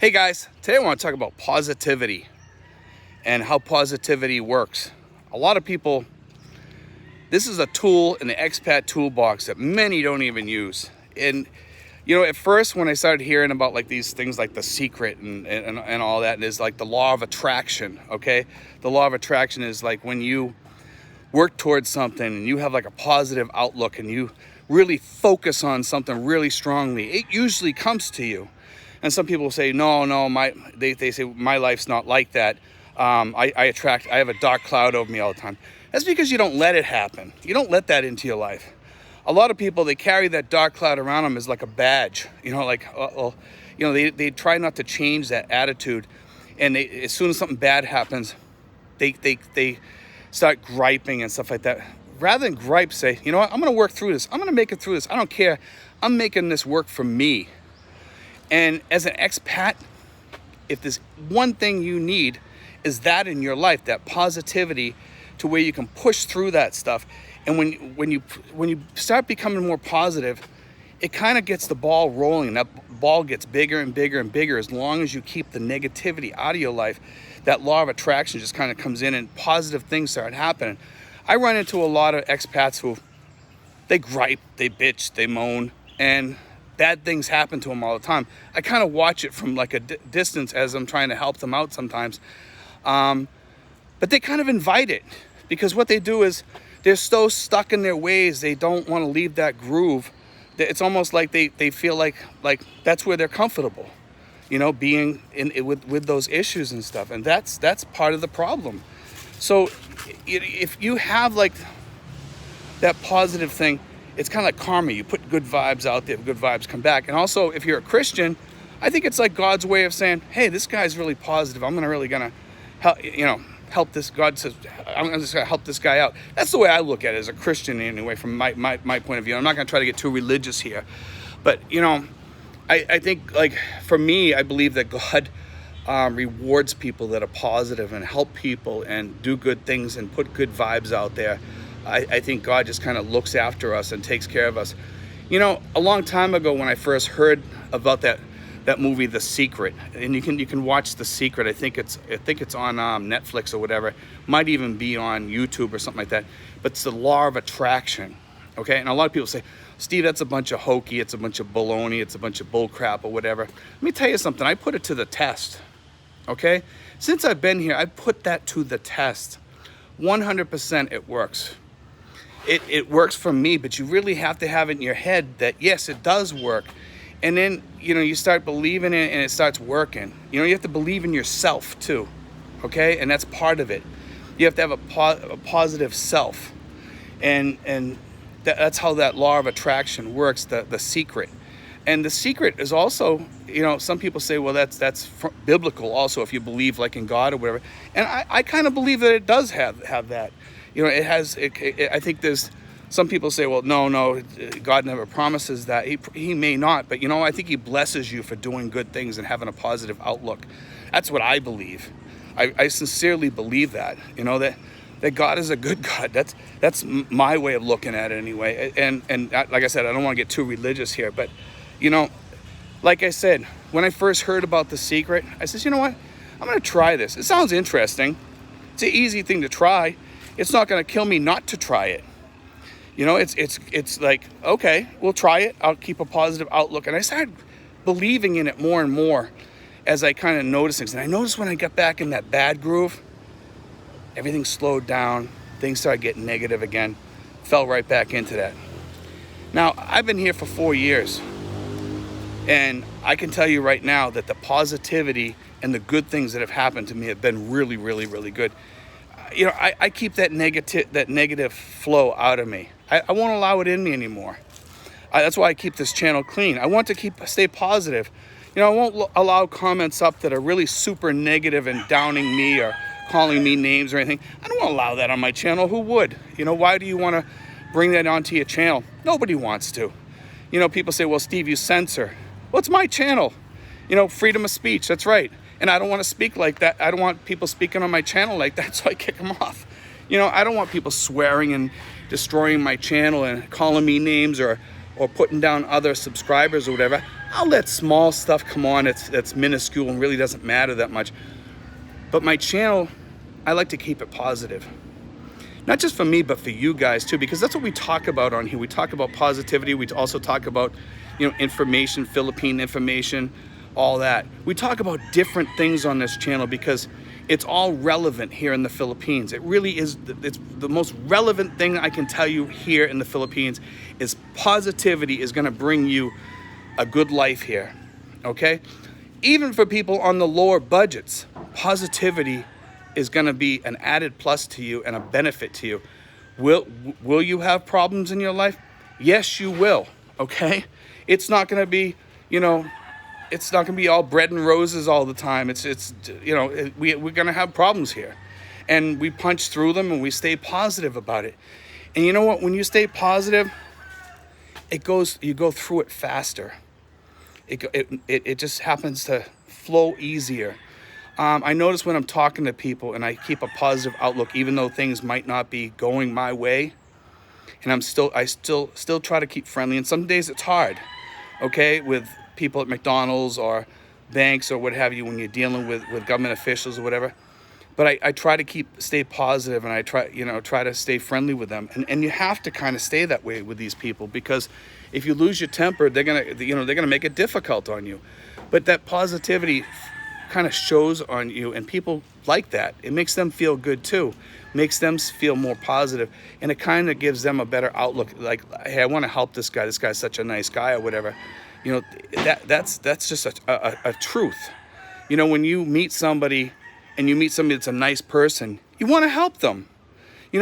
Hey guys, today I want to talk about positivity and how positivity works. A lot of people, this is a tool in the Expat toolbox that many don't even use. And you know, at first when I started hearing about like these things like The Secret and all that, is like the law of attraction, okay? The law of attraction is like when you work towards something and you have like a positive outlook and you really focus on something really strongly, it usually comes to you. And some people say, no, they say my life's not like that. I have a dark cloud over me all the time. That's because you don't let it happen. You don't let that into your life. A lot of people, they carry that dark cloud around them as like a badge, they try not to change that attitude. And as soon as something bad happens, they start griping and stuff like that. Rather than gripe, say, you know what, I'm going to work through this. I'm going to make it through this. I don't care. I'm making this work for me. And as an expat, if there's one thing you need, is that in your life, that positivity to where you can push through that stuff. And when you start becoming more positive, it kind of gets the ball rolling. That ball gets bigger and bigger and bigger as long as you keep the negativity out of your life. That law of attraction just kind of comes in and positive things start happening. I run into a lot of expats who, they gripe, they bitch, they moan, and bad things happen to them all the time. I kind of watch it from like a distance as I'm trying to help them out sometimes. But they kind of invite it, because what they do is they're so stuck in their ways, they don't want to leave that groove. It's almost like they feel like that's where they're comfortable, you know, being with those issues and stuff. And that's part of the problem. So if you have like that positive thing, it's kind of like karma. You put good vibes out there, good vibes come back. And also, if you're a Christian, I think it's like God's way of saying, hey, this guy's really positive. I'm really gonna help this. God says, I'm just gonna help this guy out. That's the way I look at it as a Christian anyway, from my point of view. I'm not gonna try to get too religious here. But, you know, I think, like, for me, I believe that God rewards people that are positive and help people and do good things and put good vibes out there. I think God just kind of looks after us and takes care of us. You know, a long time ago when I first heard about that movie, The Secret, and you can watch The Secret. I think it's on Netflix or whatever. Might even be on YouTube or something like that. But it's the law of attraction, okay? And a lot of people say, Steve, that's a bunch of hokey. It's a bunch of baloney. It's a bunch of bull crap or whatever. Let me tell you something. I put it to the test, okay? Since I've been here, I put that to the test. 100% it works. It works for me, but you really have to have it in your head that, yes, it does work. And then, you know, you start believing it and it starts working. You know, you have to believe in yourself too, okay? And that's part of it. You have to have a positive self. And that's how that law of attraction works, the secret. And the secret is also, you know, some people say, well, that's biblical also, if you believe like in God or whatever. And I kind of believe that it does have that. You know, it has, I think there's, some people say, well, no, God never promises that. He may not, but, you know, I think he blesses you for doing good things and having a positive outlook. That's what I believe. I sincerely believe that, you know, that God is a good God. That's my way of looking at it anyway. And like I said, I don't want to get too religious here, but, you know, like I said, when I first heard about The Secret, I said, you know what, I'm going to try this. It sounds interesting. It's an easy thing to try. It's not going to kill me not to try it. You know, it's like, okay, we'll try it. I'll keep a positive outlook. And I started believing in it more and more as I kind of noticed things. And I noticed when I got back in that bad groove, everything slowed down. Things started getting negative again. Fell right back into that. Now, I've been here for 4 years. And I can tell you right now that the positivity and the good things that have happened to me have been really, really, really good. You know, I keep that negative flow out of me. I won't allow it in me anymore. That's why I keep this channel clean. I want to stay positive. You know, I won't allow comments up that are really super negative and downing me or calling me names or anything. I don't want to allow that on my channel. Who would? You know, why do you want to bring that onto your channel? Nobody wants to. You know, people say, well, Steve, you censor. Well, it's my channel. You know, freedom of speech. That's right. And I don't want to speak like that. I don't want people speaking on my channel like that, so I kick them off. You know, I don't want people swearing and destroying my channel and calling me names or or putting down other subscribers or whatever, I'll let small stuff come on that's minuscule and really doesn't matter that much. But my channel, I like to keep it positive. Not just for me, but for you guys too, because that's what we talk about on here. We talk about positivity. We also talk about, information, Philippine information, all that. We talk about different things on this channel because it's all relevant here in the Philippines. It really is. It's the most relevant thing I can tell you here in the Philippines is positivity is going to bring you a good life here, okay? Even for people on the lower budgets, positivity is going to be an added plus to you and a benefit to you. Will you have problems in your life? Yes, you will, okay? It's not going to be, it's not going to be all bread and roses all the time. We're going to have problems here. And we punch through them and we stay positive about it. And you know what? When you stay positive, you go through it faster. It just happens to flow easier. I notice when I'm talking to people and I keep a positive outlook, even though things might not be going my way, and I still try to keep friendly. And some days it's hard, okay, with people at McDonald's or banks or what have you when you're dealing with government officials or whatever. But I try to stay positive and I try to stay friendly with them. And you have to kind of stay that way with these people because if you lose your temper, they're gonna make it difficult on you. But that positivity kind of shows on you, and people like that. It makes them feel good too, makes them feel more positive, and it kind of gives them a better outlook, like, hey, I want to help this guy, guy's such a nice guy or whatever. That's just a truth. When you meet somebody and you meet somebody that's a nice person, you want to help them,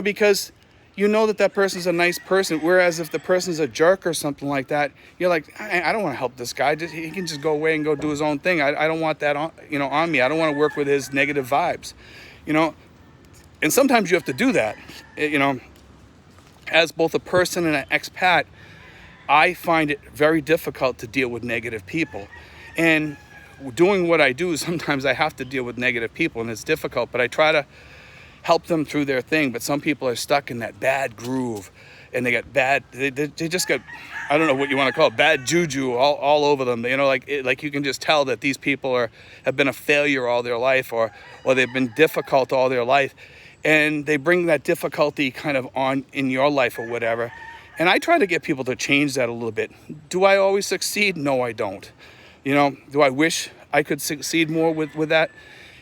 because that person's a nice person. Whereas if the person's a jerk or something like that, you're like, I don't want to help this guy. He can just go away and go do his own thing. I don't want that on me. I don't want to work with his negative vibes, And sometimes you have to do that, As both a person and an expat, I find it very difficult to deal with negative people. And doing what I do, sometimes I have to deal with negative people, and it's difficult, but I try to help them through their thing. But some people are stuck in that bad groove, and they just got, I don't know what you want to call it, bad juju all over them. Like you can just tell that these people have been a failure all their life, or they've been difficult all their life, and they bring that difficulty kind of on in your life or whatever. And I try to get people to change that a little bit. Do I always succeed? No, I don't. Do I wish I could succeed more with that?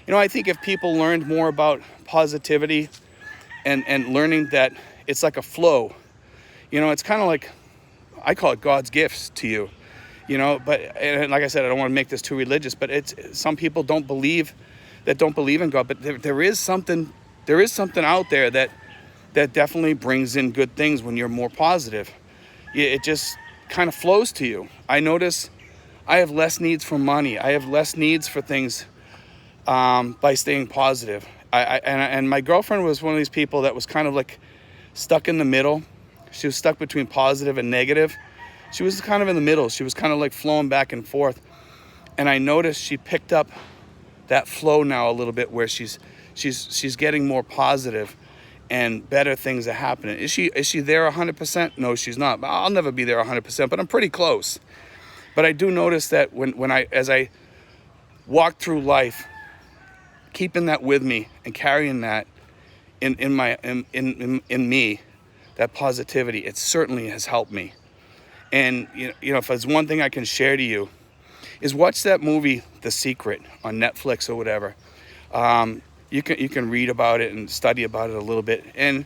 I think if people learned more about positivity and learning that it's like a flow, it's kind of like, I call it God's gifts to you, but and like I said, I don't want to make this too religious, but some people don't believe in God, but there is something out there that definitely brings in good things when you're more positive. It just kind of flows to you. I notice I have less needs for money. I have less needs for things by staying positive. And my girlfriend was one of these people that was kind of like stuck in the middle. She was stuck between positive and negative. She was kind of in the middle. She was kind of like flowing back and forth. And I noticed she picked up that flow now a little bit, where she's getting more positive and better things are happening. Is she there 100%? No, she's not. I'll never be there 100%, but I'm pretty close. But I do notice that as I walk through life, keeping that with me and carrying that in me, that positivity, it certainly has helped me. And if there's one thing I can share to you, is watch that movie The Secret on Netflix or whatever. You can read about it and study about it a little bit. And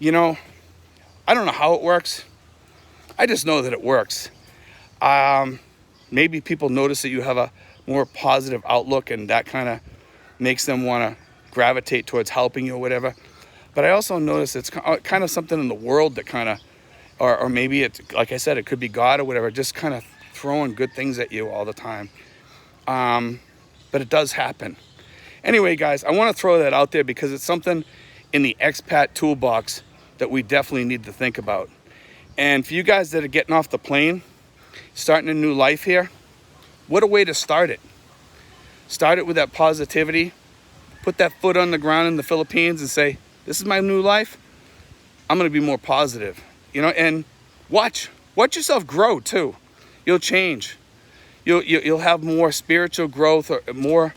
I don't know how it works. I just know that it works. Maybe people notice that you have a more positive outlook, and that kind of makes them want to gravitate towards helping you or whatever. But I also notice it's kind of something in the world that kind of, or maybe it's, like I said, it could be God or whatever, just kind of throwing good things at you all the time. But it does happen. Anyway, guys, I want to throw that out there because it's something in the expat toolbox that we definitely need to think about. And for you guys that are getting off the plane, starting a new life here, what a way to start it. Start it with that positivity. Put that foot on the ground in the Philippines and say, this is my new life. I'm going to be more positive, and watch Watch yourself grow too. You'll change. You'll have more spiritual growth, or more.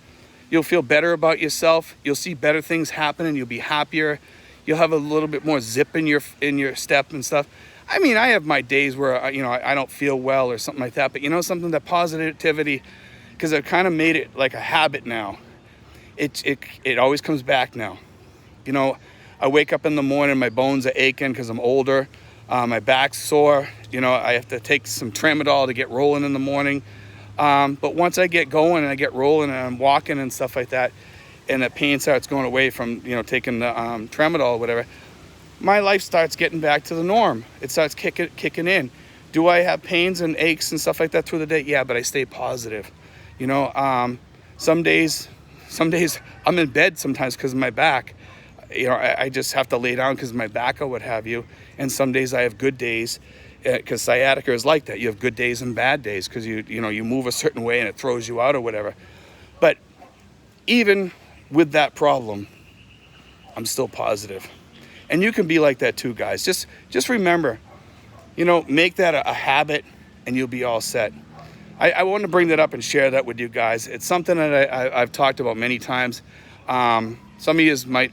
You'll feel better about yourself. You'll see better things happen, and you'll be happier. You'll have a little bit more zip in your step and stuff. I mean, I have my days where I don't feel well or something like that. But something, that positivity, because I've kind of made it like a habit now. It always comes back now. I wake up in the morning, my bones are aching because I'm older. My back's sore. I have to take some tramadol to get rolling in the morning. But once I get going and I get rolling and I'm walking and stuff like that, and the pain starts going away from taking the tramadol or whatever, my life starts getting back to the norm. It starts kicking in. Do I have pains and aches and stuff like that through the day? Yeah, but I stay positive. Some days I'm in bed sometimes because of my back. I just have to lay down because of my back or what have you. And some days I have good days, because sciatica is like that. You have good days and bad days because you move a certain way and it throws you out or whatever. But even with that problem, I'm still positive. And you can be like that too, guys. Just remember, make that a habit and you'll be all set. I want to bring that up and share that with you guys. It's something that I've talked about many times. Some of you might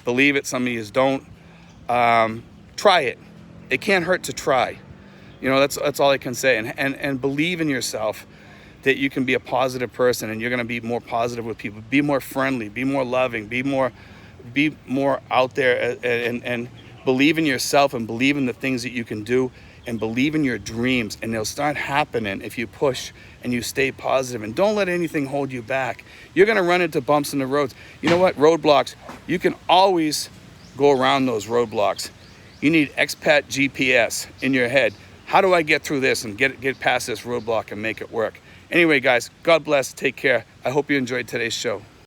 believe it, some of you don't. Try it. It can't hurt to try. That's all I can say. And believe in yourself that you can be a positive person, and you're going to be more positive with people. Be more friendly. Be more loving. Be more out there, and believe in yourself, and believe in the things that you can do, and believe in your dreams, and they'll start happening if you push and you stay positive, and don't let anything hold you back. You're going to run into bumps in the roads. You know what? Roadblocks. You can always go around those roadblocks. You need Expat GPS in your head. How do I get through this and get past this roadblock and make it work? Anyway, guys, God bless. Take care. I hope you enjoyed today's show.